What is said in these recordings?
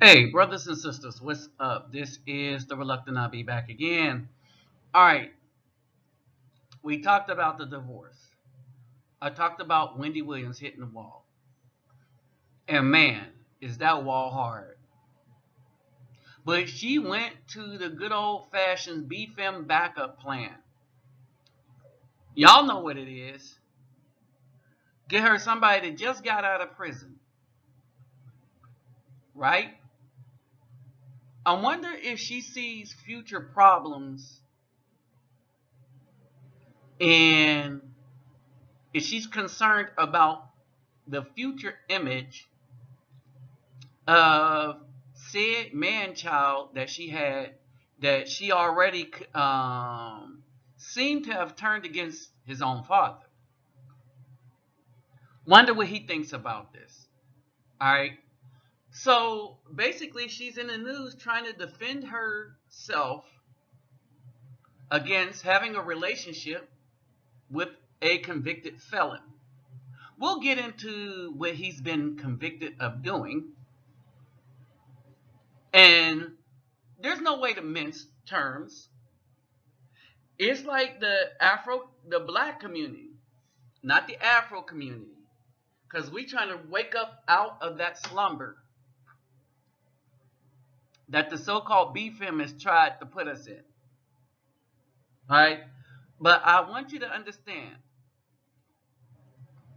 Hey, brothers and sisters, what's up? This is the Reluctant I'll be back again. All right, we talked about the divorce. I talked about Wendy Williams hitting the wall. And man, is that wall hard. But she went to the good old fashioned B-Fem backup plan. Y'all know what it is. Get her somebody that just got out of prison, right? I wonder if she sees future problems and if she's concerned about the future image of said man child that she had, that she already seemed to have turned against his own father. Wonder what he thinks about this. All right. So basically, she's in the news trying to defend herself against having a relationship with a convicted felon. We'll get into what he's been convicted of doing. And there's no way to mince terms. It's like the black community, not the Afro community, because we trying to wake up out of that slumber that the so-called B-Fems tried to put us in. All right, but I want you to understand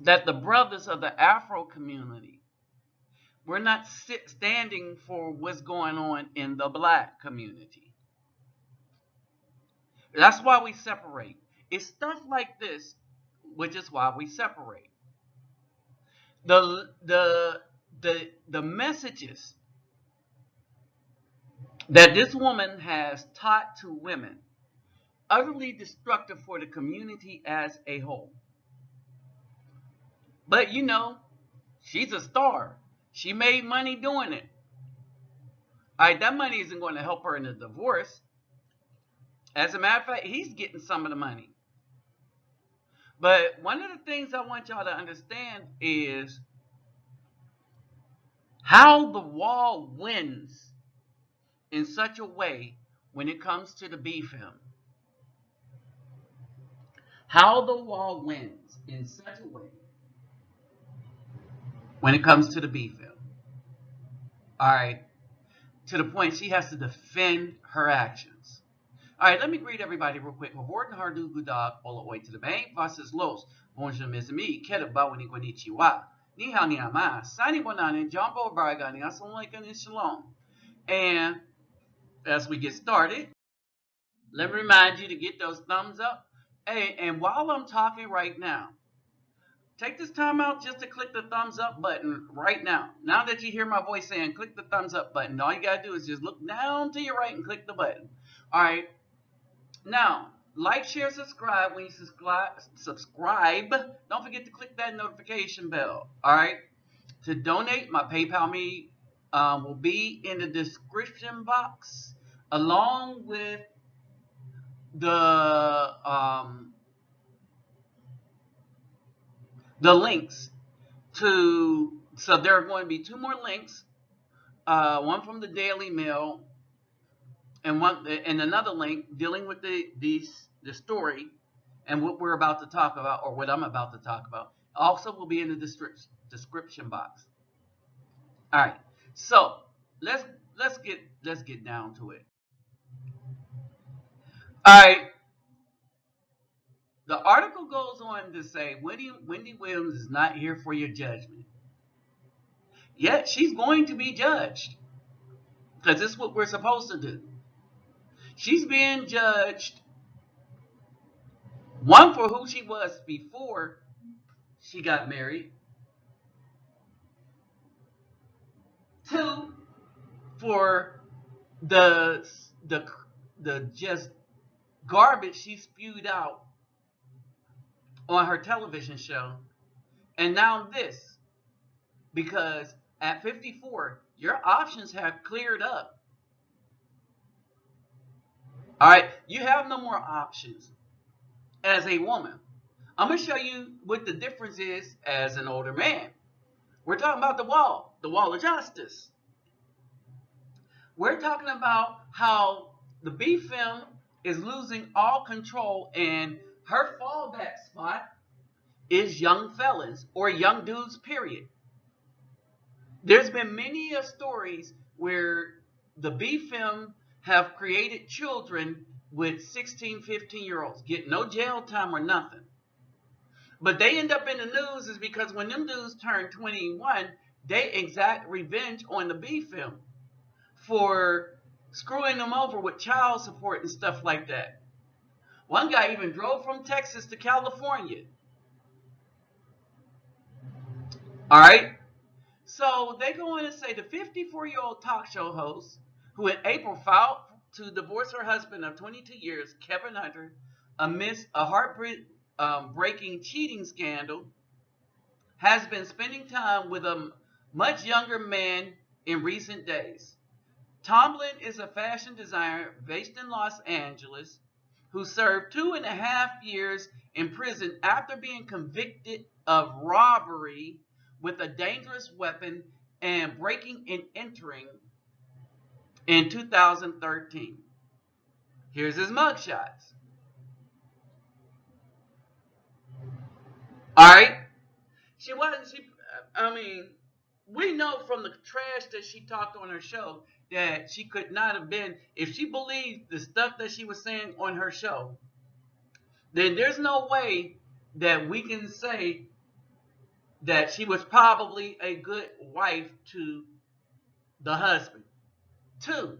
that the brothers of the Afro community, we're not standing for what's going on in the black community. That's why we separate. It's stuff like this, which is why we separate. The messages that this woman has taught to women, utterly destructive for the community as a whole. But you know, she's a star. She made money doing it. All right, that money isn't going to help her in the divorce. As a matter of fact, he's getting some of the money. But one of the things I want y'all to understand is how the wall wins in such a way when it comes to the B-Fem. How the wall wins in such a way when it comes to the B-Fem. All right, to the point she has to defend her actions. All right, let me greet everybody real quick. Horton Hardu Gudag, all the way to the bank, versus Los. Bonjour, mes amis. Keda bawani konnichiwa. Ni hao ni ama. Sani bonani, jumbo baragani. Assalamu alaikum and shalom. And as we get started, let me remind you to get those thumbs up. Hey, and while I'm talking right now, take this time out just to click the thumbs up button right now. Now that you hear my voice saying click the thumbs up button, all you got to do is just look down to your right and click the button. All right. Now, like, share, subscribe. When you subscribe, don't forget to click that notification bell. All right. To donate, my PayPal me will be in the description box, along with the links to. So there are going to be two more links. One from the Daily Mail, and another link dealing with the story and what we're about to talk about, or what I'm about to talk about. Also will be in the description box. All right, so let's get down to it. All right, the article goes on to say Wendy Williams is not here for your judgment. Yet she's going to be judged, because this is what we're supposed to do. She's being judged, one, for who she was before she got married. Two, for the the the just garbage she spewed out on her television show. And now this, because at 54, your options have cleared up. All right, you have no more options as a woman. I'm going to show you what the difference is as an older man. We're talking about the wall of justice. We're talking about how the B-Fem is losing all control, and her fallback spot is young fellas or young dudes, period. There's been many stories where the B-Fem have created children with 16, 15-year-olds, get no jail time or nothing. But they end up in the news is because when them dudes turn 21, they exact revenge on the B-Fem for screwing them over with child support and stuff like that. One guy even drove from Texas to California. All right. So they go in and say the 54-year-old talk show host, who in April filed to divorce her husband of 22 years, Kevin Hunter, amidst a heartbreaking cheating scandal, has been spending time with a much younger man in recent days. Tomlin is a fashion designer based in Los Angeles who served 2.5 years in prison after being convicted of robbery with a dangerous weapon and breaking and entering in 2013. Here's his mugshots. All right. I mean, we know from the trash that she talked on her show that she could not have been, if she believed the stuff that she was saying on her show, then there's no way that we can say that she was probably a good wife to the husband. Two,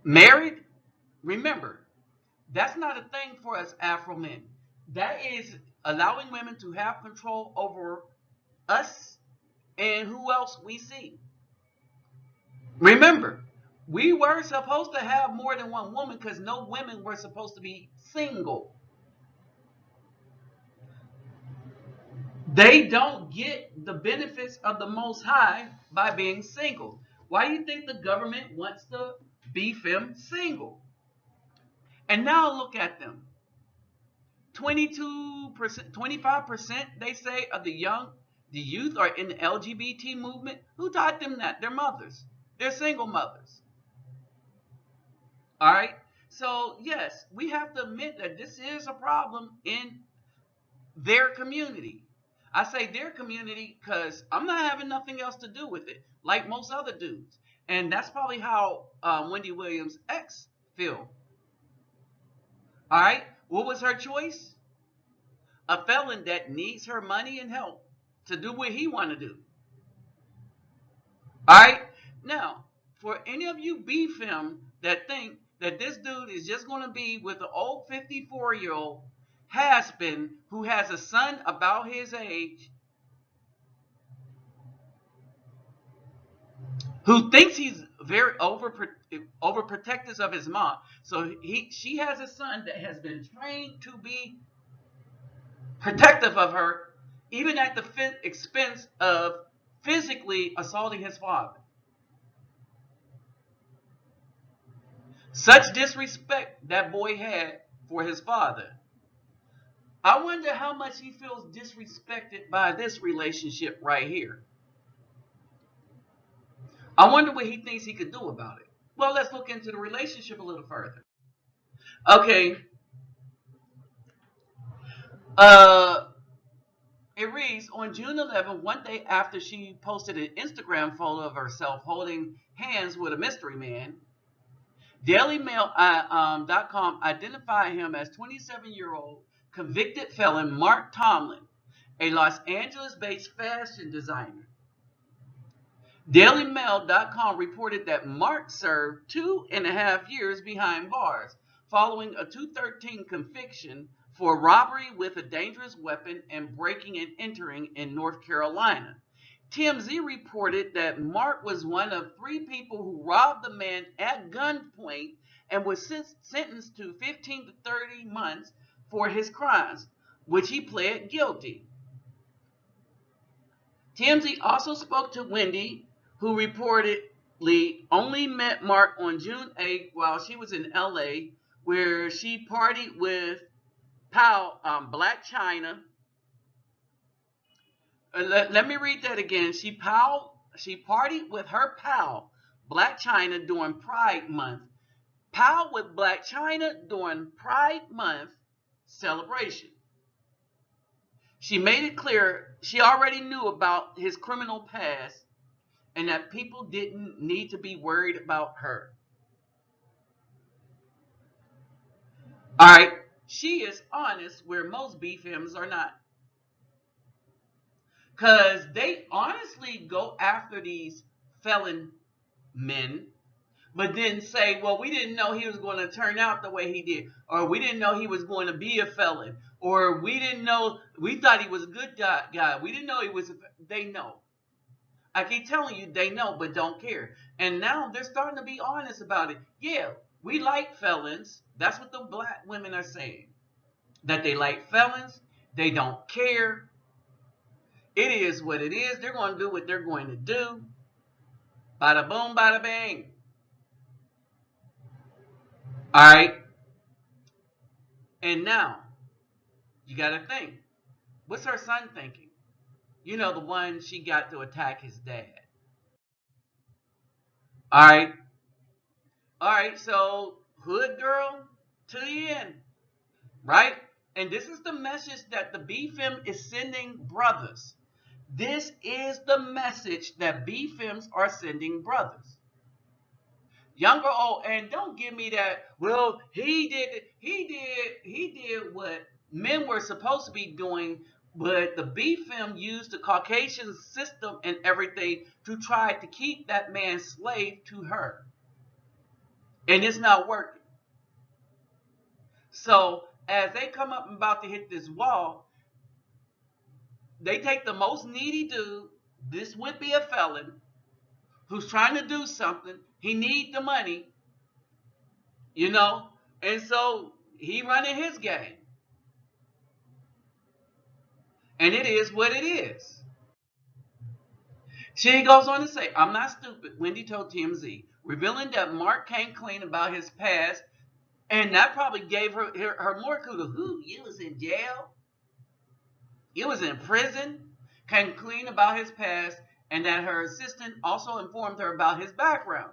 married, remember, that's not a thing for us Afro men. That is allowing women to have control over us and who else we see. Remember, we were supposed to have more than one woman because no women were supposed to be single. They don't get the benefits of the Most High by being single. Why do you think the government wants to be them single? And now look at them. 22%, 25%, they say, of the youth are in the LGBT movement. Who taught them that? Their mothers. They're single mothers. All right. So, yes, we have to admit that this is a problem in their community. I say their community because I'm not having nothing else to do with it, like most other dudes. And that's probably how Wendy Williams' ex feel. All right. What was her choice? A felon that needs her money and help to do what he want to do. All right. Now, for any of you B-Fem that think that this dude is just going to be with an old 54-year-old has-been who has a son about his age, who thinks he's very overprotective of his mom. So she has a son that has been trained to be protective of her, even at the expense of physically assaulting his father. Such disrespect that boy had for his father. I wonder how much he feels disrespected by this relationship right here. I wonder what he thinks he could do about it. Well, let's look into the relationship a little further. Okay. It reads, on June 11th, one day after she posted an Instagram photo of herself holding hands with a mystery man, DailyMail.com identified him as 27-year-old convicted felon Mark Tomlin, a Los Angeles-based fashion designer. DailyMail.com reported that Mark served 2.5 years behind bars following a 2013 conviction for robbery with a dangerous weapon and breaking and entering in North Carolina. TMZ reported that Mark was one of 3 people who robbed the man at gunpoint and was sentenced to 15 to 30 months for his crimes, which he pled guilty. TMZ also spoke to Wendy, who reportedly only met Mark on June 8th while she was in LA, where she partied with Black China. Let me read that again. She She partied with her pal, Black China, during Pride Month. Pal with Black China during Pride Month celebration. She made it clear she already knew about his criminal past and that people didn't need to be worried about her. All right, she is honest where most B-Fems are not. Because they honestly go after these felon men, but then say, well, we didn't know he was going to turn out the way he did, or we didn't know he was going to be a felon, or we didn't know, we thought he was a good guy. We didn't know he was, they know. I keep telling you, they know, but don't care. And now they're starting to be honest about it. Yeah, we like felons. That's what the black women are saying. That they like felons. They don't care. It is what it is. They're going to do what they're going to do. Bada boom, bada bang. All right. And now, you got to think. What's her son thinking? You know, the one she got to attack his dad. All right. All right. So, hood girl to the end. Right? And this is the message that the B-Fem is sending brothers. This is the message that B-Fems are sending brothers. Young or old, and don't give me that, well, he did what men were supposed to be doing, but the B-Fem used the Caucasian system and everything to try to keep that man slave to her. And it's not working. So as they come up and about to hit this wall, they take the most needy dude, this would be a felon, who's trying to do something. He need the money, you know, and so he running his game. And it is what it is. She goes on to say, I'm not stupid, Wendy told TMZ, revealing that Mark came clean about his past, and that probably gave her more kudos. Who? You was in jail? You was in prison? Came clean about his past, and that her assistant also informed her about his background.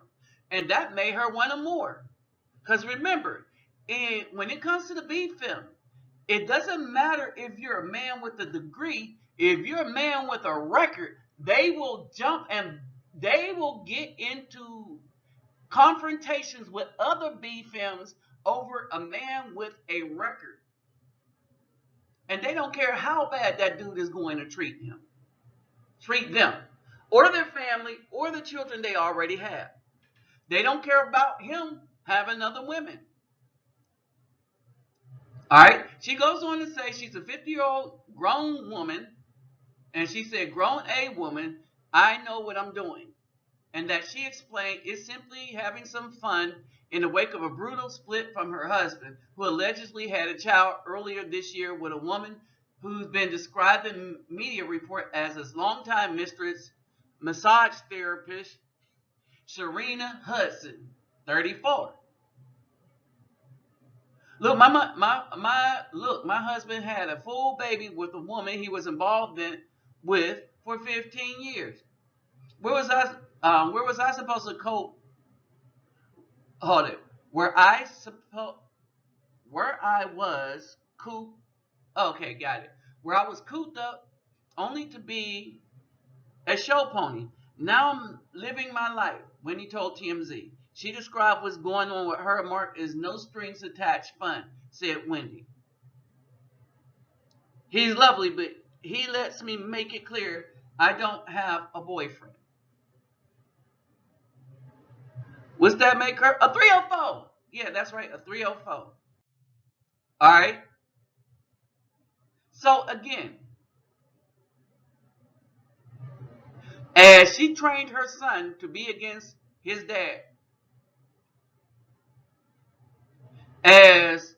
And that made her want him more. Because remember, when it comes to the B-Fem, it doesn't matter if you're a man with a degree. If you're a man with a record, they will jump and they will get into confrontations with other B-Fems over a man with a record. And they don't care how bad that dude is going to treat them, or their family, or the children they already have. They don't care about him having other women. All right. She goes on to say she's a 50-year-old grown woman, and she said, grown A woman, I know what I'm doing. And that she explained is simply having some fun in the wake of a brutal split from her husband, who allegedly had a child earlier this year with a woman who's been described in media report as his longtime mistress, massage therapist, Sharina Hudson, 34. Look, my husband had a full baby with a woman he was involved with for 15 years. Where was I supposed to cope? Hold it. Where I was cooped. Okay, got it. Where I was cooped up, only to be a show pony. Now I'm living my life. Wendy told TMZ. She described what's going on with her and Mark as no strings attached fun, said Wendy. He's lovely, but he lets me make it clear I don't have a boyfriend. What's that make her? A 304. Yeah, that's right, a 304. All right. So again, as she trained her son to be against his dad, as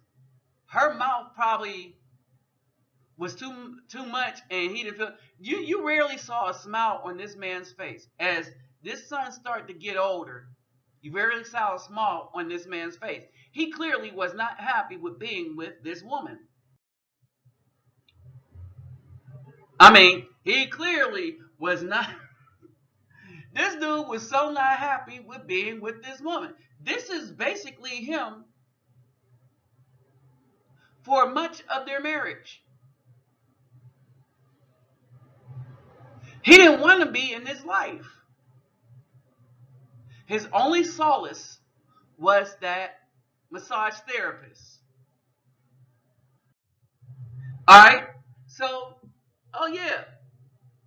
her mouth probably was too much, and he didn't feel. You rarely saw a smile on this man's face. As this son started to get older, you rarely saw a smile on this man's face. He clearly was not happy with being with this woman. I mean, he clearly was not. This dude was so not happy with being with this woman. This is basically him for much of their marriage. He didn't want to be in this life. His only solace was that massage therapist. All right. So, oh yeah,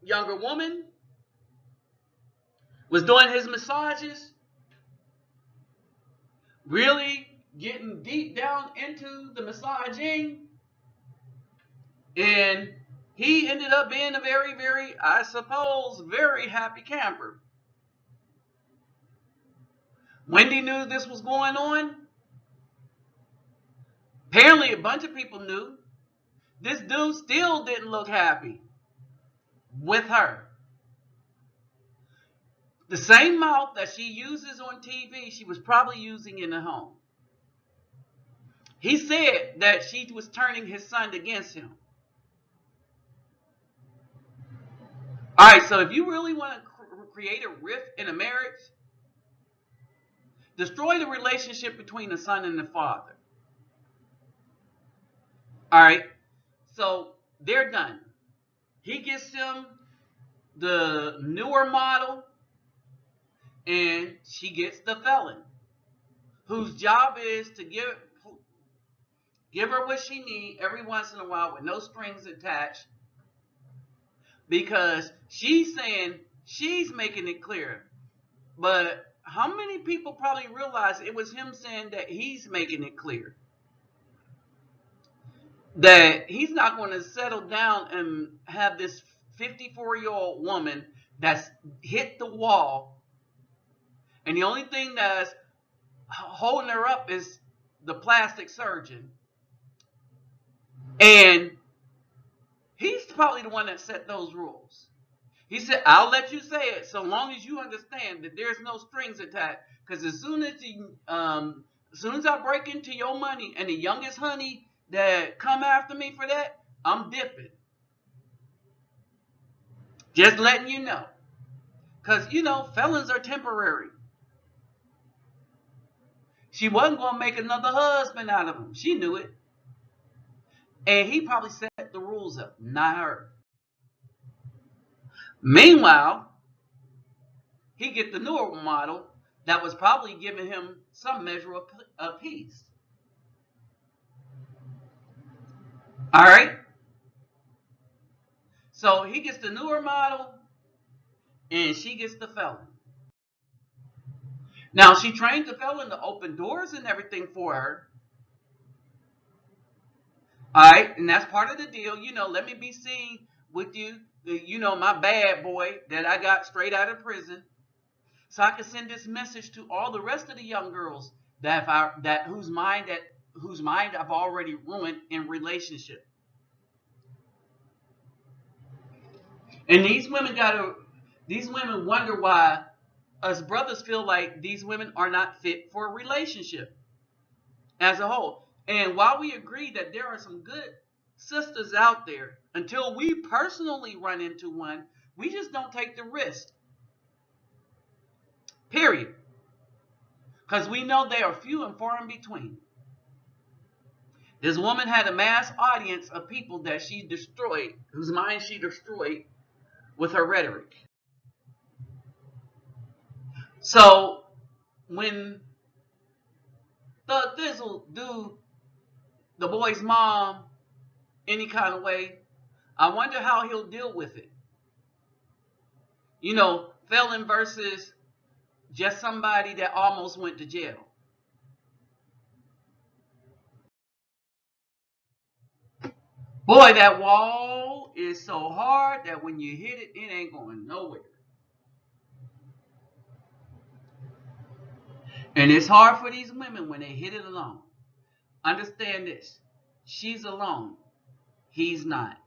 younger woman was doing his massages, really getting deep down into the massaging, and he ended up being a very, very, I suppose, very happy camper. Wendy knew this was going on. Apparently, a bunch of people knew. This dude still didn't look happy with her. The same mouth that she uses on TV, she was probably using in the home. He said that she was turning his son against him. All right, so if you really want to create a rift in a marriage, destroy the relationship between the son and the father. All right, so they're done. He gets him the newer model, and she gets the felon, whose job is to give her what she needs every once in a while with no strings attached, because she's saying she's making it clear. But how many people probably realize it was him saying that he's making it clear that he's not going to settle down and have this 54-year-old woman that's hit the wall, and the only thing that's holding her up is the plastic surgeon. And he's probably the one that set those rules. He said, I'll let you say it so long as you understand that there's no strings attached. Because as soon as I break into your money and the youngest honey that come after me for that, I'm dipping. Just letting you know. Because, felons are temporary. She wasn't going to make another husband out of him. She knew it. And he probably set the rules up, not her. Meanwhile, he get the newer model that was probably giving him some measure of peace. All right? So he gets the newer model, and she gets the felon. Now, she trained the felon to open doors and everything for her. All right? And that's part of the deal. Let me be seen with you. My bad boy that I got straight out of prison. So I can send this message to all the rest of the young girls whose mind I've already ruined in relationship. And these women wonder why us brothers feel like these women are not fit for a relationship as a whole. And while we agree that there are some good sisters out there, until we personally run into one, we just don't take the risk. Period. Because we know they are few and far in between. This woman had a mass audience of people that she destroyed, whose mind she destroyed with her rhetoric. So when the Thizzle do the boy's mom any kind of way, I wonder how he'll deal with it. Felon versus just somebody that almost went to jail. Boy, that wall is so hard that when you hit it, it ain't going nowhere. And it's hard for these women when they hit it alone. Understand this. She's alone. He's not.